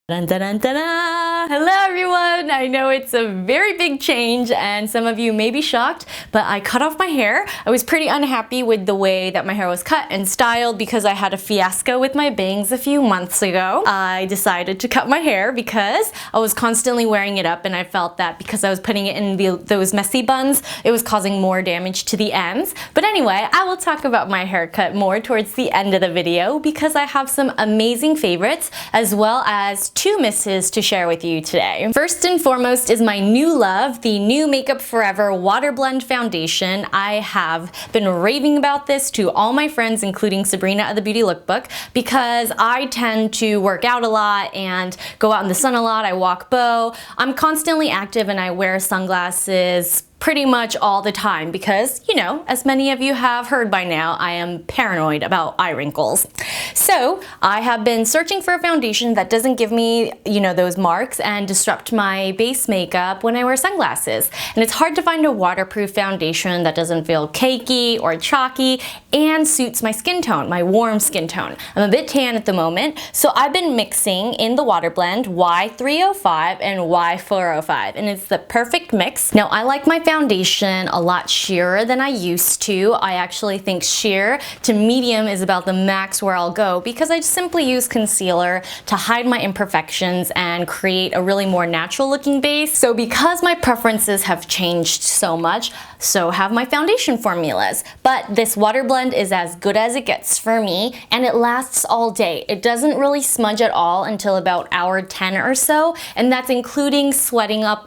Dun, dun, dun, dun, dun. Hello everyone! I know it's a very big change and some of you may be shocked, but I cut off my hair. I was pretty unhappy with the way that my hair was cut and styled because I had a fiasco with my bangs a few months ago. I decided to cut my hair because I was constantly wearing it up and I felt that because I was putting it in those messy buns, it was causing more damage to the ends. But anyway, I will talk about my haircut more towards the end of the video because I have some amazing favorites as well as two misses to share with you today. First and foremost is my new love, the new Makeup Forever Water Blend Foundation. I have been raving about this to all my friends, including Sabrina of the Beauty Lookbook, because I tend to work out a lot and go out in the sun a lot. I walk bow. I'm constantly active and I wear sunglasses pretty much all the time because, you know, as many of you have heard by now, I am paranoid about eye wrinkles. So I have been searching for a foundation that doesn't give me, you know, those marks and disrupt my base makeup when I wear sunglasses. And it's hard to find a waterproof foundation that doesn't feel cakey or chalky and suits my skin tone, my warm skin tone. I'm a bit tan at the moment, so I've been mixing in the water blend Y305 and Y405, and it's the perfect mix. Now I like my foundation a lot sheerer than I used to. I actually think sheer to medium is about the max where I'll go because I simply use concealer to hide my imperfections and create a really more natural looking base. So because my preferences have changed so much, so have my foundation formulas. But this water blend is as good as it gets for me and it lasts all day. It doesn't really smudge at all until about hour 10 or so, and that's including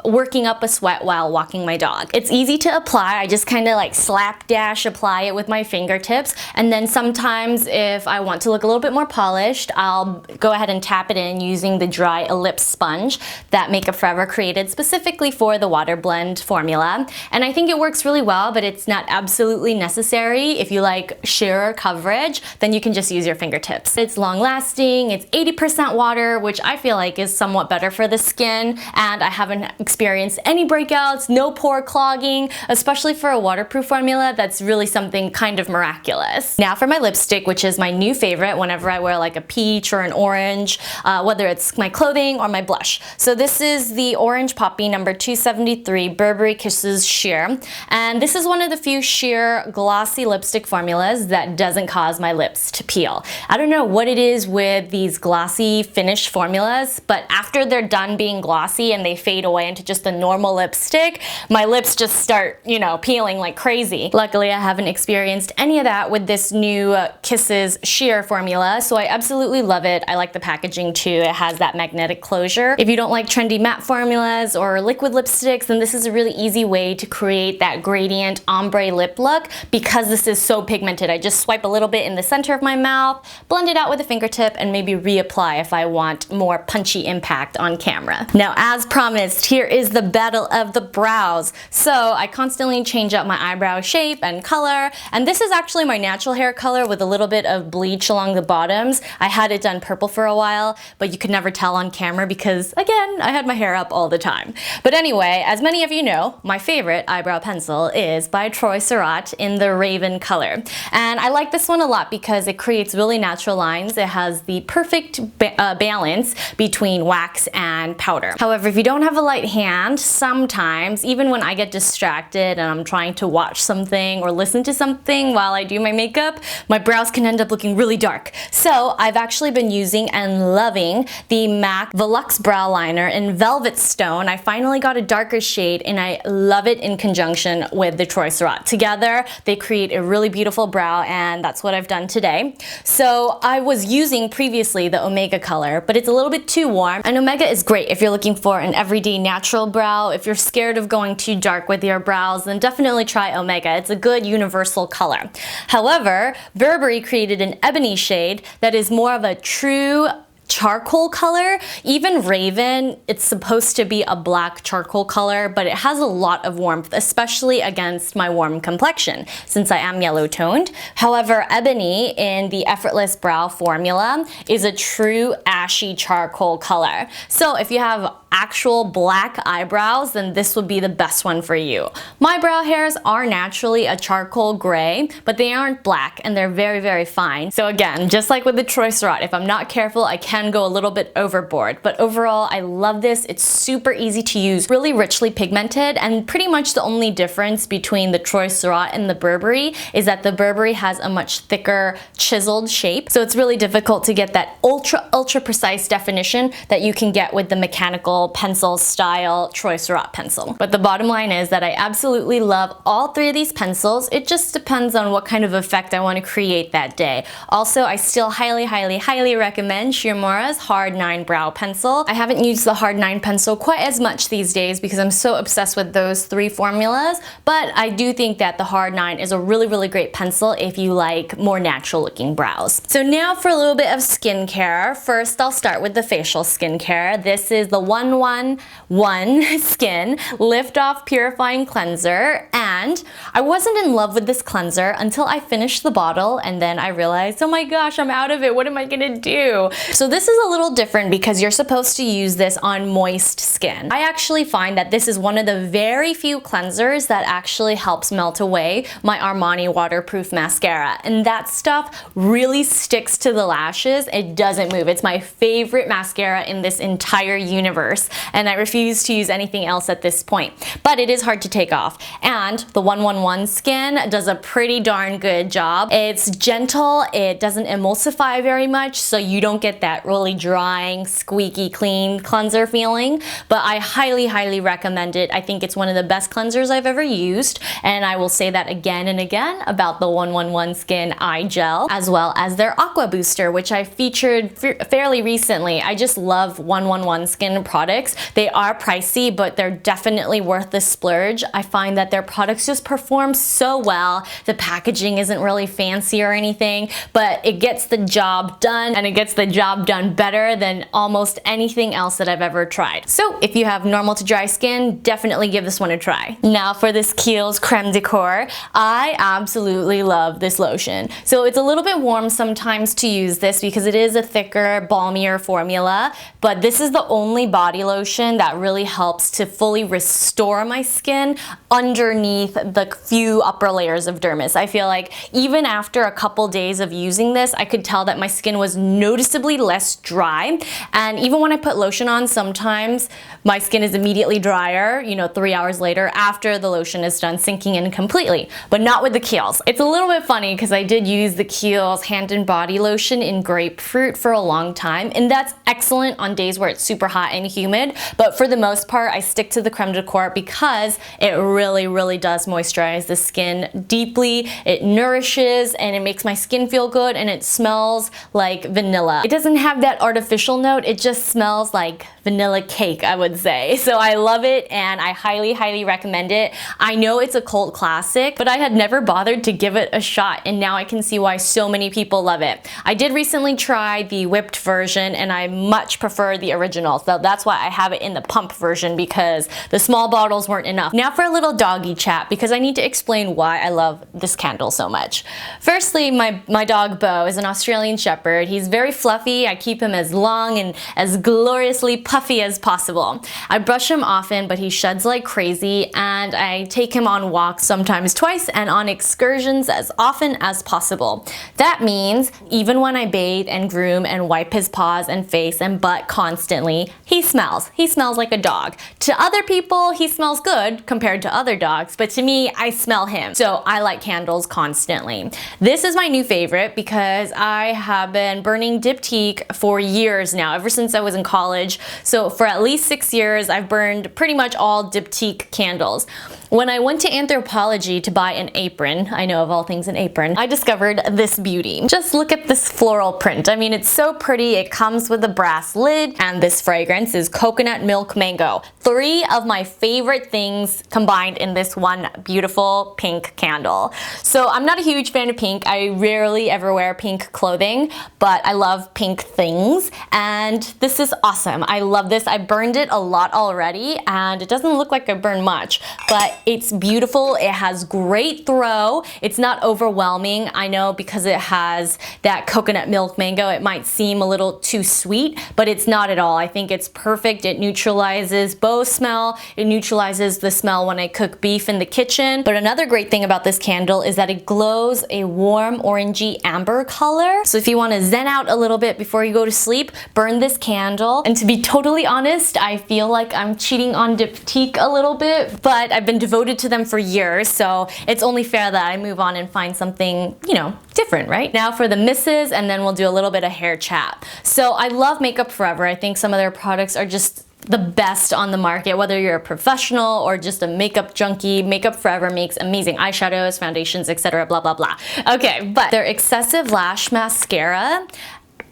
working up a sweat while walking my dog. It's easy to apply. I just kind of like slapdash apply it with my fingertips, and then sometimes if I want to look a little bit more polished, I'll go ahead and tap it in using the dry ellipse sponge that Makeup Forever created specifically for the water blend formula. And I think it works really well, but it's not absolutely necessary. If you like sheer coverage, then you can just use your fingertips. It's long lasting, it's 80% water, which I feel like is somewhat better for the skin, and I haven't experienced any breakouts, no pore clogging, especially for a waterproof formula. That's really something kind of miraculous. Now for my lipstick, which is my new favorite whenever I wear like a peach or an orange, whether it's my clothing or my blush. So this is the Orange Poppy number 273 Burberry Kisses Sheer, and this is one of the few sheer glossy lipstick formulas that doesn't cause my lips to peel. I don't know what it is with these glossy finish formulas, but after they're done being glossy and they fade away into just a normal lipstick, my lips just start, you know, peeling like crazy. Luckily, I haven't experienced any of that with this new Kisses Sheer formula, so I absolutely love it. I like the packaging too. It has that magnetic closure. If you don't like trendy matte formulas or liquid lipsticks, then this is a really easy way to create that gradient ombre lip look because this is so pigmented. I just swipe a little bit in the center of my mouth, blend it out with a fingertip, and maybe reapply if I want more punchy impact on camera. Now, as promised, here is the battle of the brows. So I constantly change up my eyebrow shape and color, and this is actually my natural hair color with a little bit of bleach along the bottoms. I had it done purple for a while, but you could never tell on camera because, again, I had my hair up all the time. But anyway, as many of you know, my favorite eyebrow pencil is by Troy Surratt in the Raven color. And I like this one a lot because it creates really natural lines. It has the perfect balance between wax and powder. However, if you don't have a light hand, sometimes, even when I get distracted and I'm trying to watch something or listen to something while I do my makeup, my brows can end up looking really dark. So I've actually been using and loving the MAC Volux Brow Liner in Velvet Stone. I finally got a darker shade and I love it in conjunction with the Troy Surratt. Together, they create a really beautiful brow, and that's what I've done today. So I was using previously the Omega color, but it's a little bit too warm. And Omega is great if you're looking for an everyday natural brow. If you're scared of going too dark with your brows, then definitely try Omega. It's a good universal color. However, Burberry created an ebony shade that is more of a true charcoal color. Even Raven, it's supposed to be a black charcoal color, but it has a lot of warmth, especially against my warm complexion since I am yellow toned. However, Ebony in the Effortless Brow formula is a true ashy charcoal color. So if you have actual black eyebrows, then this would be the best one for you. My brow hairs are naturally a charcoal gray, but they aren't black and they're very, very fine. So again, just like with the Troy Surratt, if I'm not careful, I can can go a little bit overboard. But overall, I love this. It's super easy to use, really richly pigmented, and pretty much the only difference between the Troy Surratt and the Burberry is that the Burberry has a much thicker chiseled shape. So it's really difficult to get that ultra precise definition that you can get with the mechanical pencil style Troy Surratt pencil. But the bottom line is that I absolutely love all three of these pencils. It just depends on what kind of effect I want to create that day. Also, I still highly recommend Shiomura's Hard 9 Brow Pencil. I haven't used the Hard 9 pencil quite as much these days because I'm so obsessed with those three formulas, but I do think that the Hard 9 is a really great pencil if you like more natural looking brows. So now for a little bit of skincare. First, I'll start with the facial skincare. This is the 111 Skin Lift Off Purifying Cleanser, and I wasn't in love with this cleanser until I finished the bottle, and then I realized, oh my gosh, I'm out of it. What am I gonna do? So this is a little different because you're supposed to use this on moist skin. I actually find that this is one of the very few cleansers that actually helps melt away my Armani waterproof mascara, and that stuff really sticks to the lashes. It doesn't move. It's my favorite mascara in this entire universe, and I refuse to use anything else at this point. But it is hard to take off, and the 111 Skin does a pretty darn good job. It's gentle, it doesn't emulsify very much, so you don't get that really drying, squeaky clean cleanser feeling, but I highly recommend it. I think it's one of the best cleansers I've ever used, and I will say that again and again about the 111 Skin Eye Gel, as well as their Aqua Booster, which I featured fairly recently. I just love 111 Skin products. They are pricey, but they're definitely worth the splurge. I find that their products just perform so well. The packaging isn't really fancy or anything, but it gets the job done, and it gets the job done better than almost anything else that I've ever tried. So if you have normal to dry skin, definitely give this one a try. Now for this Kiehl's Creme de Corps, I absolutely love this lotion. So it's a little bit warm sometimes to use this because it is a thicker, balmier formula, but this is the only body lotion that really helps to fully restore my skin underneath the few upper layers of dermis. I feel like even after a couple days of using this, I could tell that my skin was noticeably less dry, and even when I put lotion on, sometimes my skin is immediately drier, 3 hours later after the lotion is done sinking in completely, but not with the Kiehl's. It's a little bit funny because I did use the Kiehl's hand and body lotion in grapefruit for a long time, and that's excellent on days where it's super hot and humid, but for the most part I stick to the Creme de Corps because it really does moisturize the skin deeply. It nourishes and it makes my skin feel good, and it smells like vanilla. It doesn't have that artificial note, it just smells like vanilla cake, I would say. So I love it, and I highly recommend it. I know it's a cult classic, but I had never bothered to give it a shot, and now I can see why so many people love it. I did recently try the whipped version, and I much prefer the original, so that's why I have it in the pump version, because the small bottles weren't enough. Now for a little doggy chat, because I need to explain why I love this candle so much. Firstly, my dog Bo is an Australian Shepherd. He's very fluffy. I keep him as long and as gloriously puffy as possible. I brush him often, but he sheds like crazy, and I take him on walks sometimes twice and on excursions as often as possible. That means even when I bathe and groom and wipe his paws and face and butt constantly, he smells. He smells like a dog. To other people, he smells good compared to other dogs, but to me, I smell him. So I light candles constantly. This is my new favorite because I have been burning diptyque for years now, ever since I was in college. So for at least 6 years, I've burned pretty much all diptyque candles. When I went to Anthropologie to buy an apron, I know of all things an apron, I discovered this beauty. Just look at this floral print. I mean, it's so pretty. It comes with a brass lid, and this fragrance is coconut milk mango. 3 of my favorite things combined in this one beautiful pink candle. So I'm not a huge fan of pink. I rarely ever wear pink clothing, but I love pink things, and this is awesome. I love this. I burned it a lot already, and it doesn't look like I burned much, but it's beautiful. It has great throw. It's not overwhelming. I know because it has that coconut milk mango, it might seem a little too sweet, but it's not at all. I think it's perfect. It neutralizes both smell. It neutralizes the smell when I cook beef in the kitchen. But another great thing about this candle is that it glows a warm orangey amber color. So if you want to zen out a little bit before you go to sleep, burn this candle. And to be totally honest, I feel like I'm cheating on Diptyque a little bit, but I've been devoted to them for years, so it's only fair that I move on and find something, you know, different, right? Now for the misses, and then we'll do a little bit of hair chat. So I love Makeup Forever. I think some of their products are just the best on the market. Whether you're a professional or just a makeup junkie, Makeup Forever makes amazing eyeshadows, foundations, etc. blah blah blah. Okay, but their excessive lash mascara,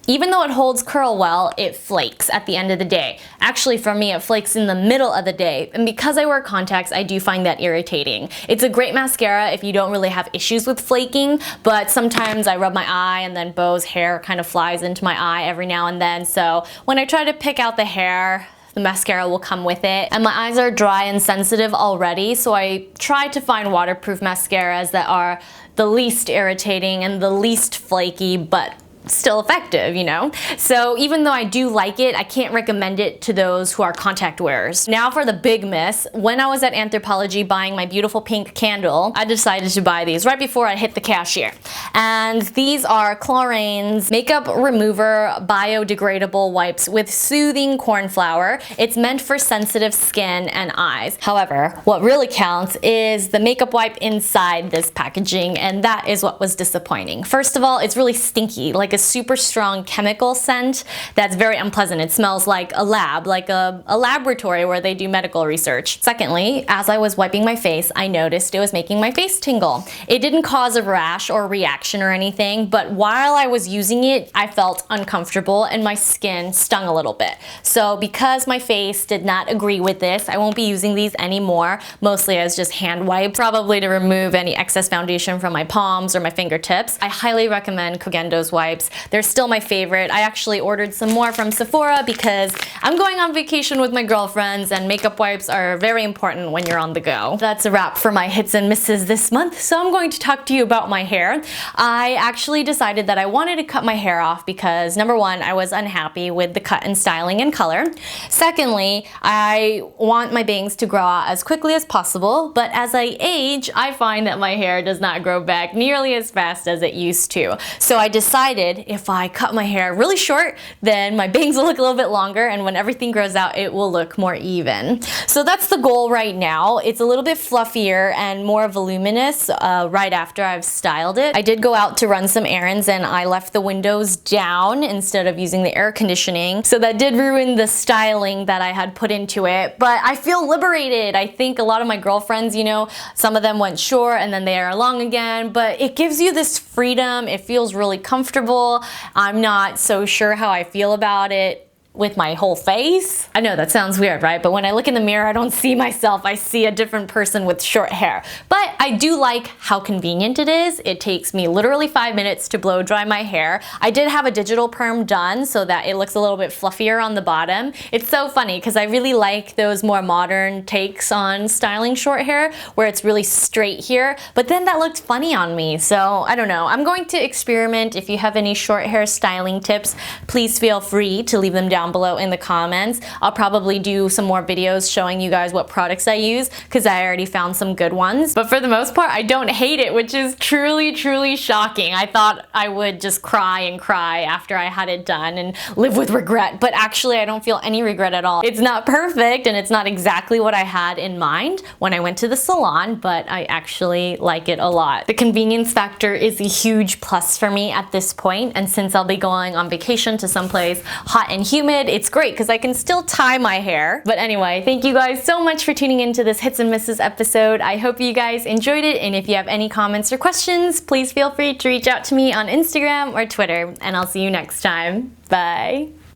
even though it holds curl well, it flakes at the end of the day. Actually, for me, it flakes in the middle of the day. And because I wear contacts, I do find that irritating. It's a great mascara if you don't really have issues with flaking, but sometimes I rub my eye and then Beau's hair kind of flies into my eye every now and then. So when I try to pick out the hair, the mascara will come with it. And my eyes are dry and sensitive already, so I try to find waterproof mascaras that are the least irritating and the least flaky, but still effective, you know? So even though I do like it, I can't recommend it to those who are contact wearers. Now for the big miss. When I was at Anthropologie buying my beautiful pink candle, I decided to buy these right before I hit the cashier. And these are Clarane's Makeup Remover Biodegradable Wipes with Soothing Cornflower. It's meant for sensitive skin and eyes. However, what really counts is the makeup wipe inside this packaging, and that is what was disappointing. First of all, it's really stinky, like a super strong chemical scent that's very unpleasant. It smells like a lab, like a laboratory where they do medical research. Secondly, as I was wiping my face, I noticed it was making my face tingle. It didn't cause a rash or reaction or anything, but while I was using it, I felt uncomfortable and my skin stung a little bit. So because my face did not agree with this, I won't be using these anymore, mostly as just hand wipes, probably to remove any excess foundation from my palms or my fingertips. I highly recommend Cogendo's wipes. They're still my favorite. I actually ordered some more from Sephora because I'm going on vacation with my girlfriends and makeup wipes are very important when you're on the go. That's a wrap for my hits and misses this month, so I'm going to talk to you about my hair. I actually decided that I wanted to cut my hair off because number one, I was unhappy with the cut and styling and color. Secondly, I want my bangs to grow out as quickly as possible, but as I age, I find that my hair does not grow back nearly as fast as it used to. So I decided if I cut my hair really short, then my bangs will look a little bit longer, and when everything grows out, it will look more even. So that's the goal right now. It's a little bit fluffier and more voluminous right after I've styled it. I did go out to run some errands and I left the windows down instead of using the air conditioning. So that did ruin the styling that I had put into it, but I feel liberated. I think a lot of my girlfriends, you know, some of them went short and then they are long again, but it gives you this freedom. It feels really comfortable. I'm not so sure how I feel about it with my whole face. I know that sounds weird, right? But when I look in the mirror, I don't see myself. I see a different person with short hair. But I do like how convenient it is. It takes me literally 5 minutes to blow dry my hair. I did have a digital perm done so that it looks a little bit fluffier on the bottom. It's so funny because I really like those more modern takes on styling short hair where it's really straight here, but then that looked funny on me. So I don't know. I'm going to experiment. If you have any short hair styling tips, please feel free to leave them down below in the comments. I'll probably do some more videos showing you guys what products I use because I already found some good ones. But for the most part, I don't hate it, which is truly, truly shocking. I thought I would just cry and cry after I had it done and live with regret, but actually I don't feel any regret at all. It's not perfect and it's not exactly what I had in mind when I went to the salon, but I actually like it a lot. The convenience factor is a huge plus for me at this point, and since I'll be going on vacation to someplace hot and humid, it's great because I can still tie my hair. But anyway, thank you guys so much for tuning into this Hits and Misses episode. I hope you guys enjoyed it, and if you have any comments or questions, please feel free to reach out to me on Instagram or Twitter, and I'll see you next time. Bye!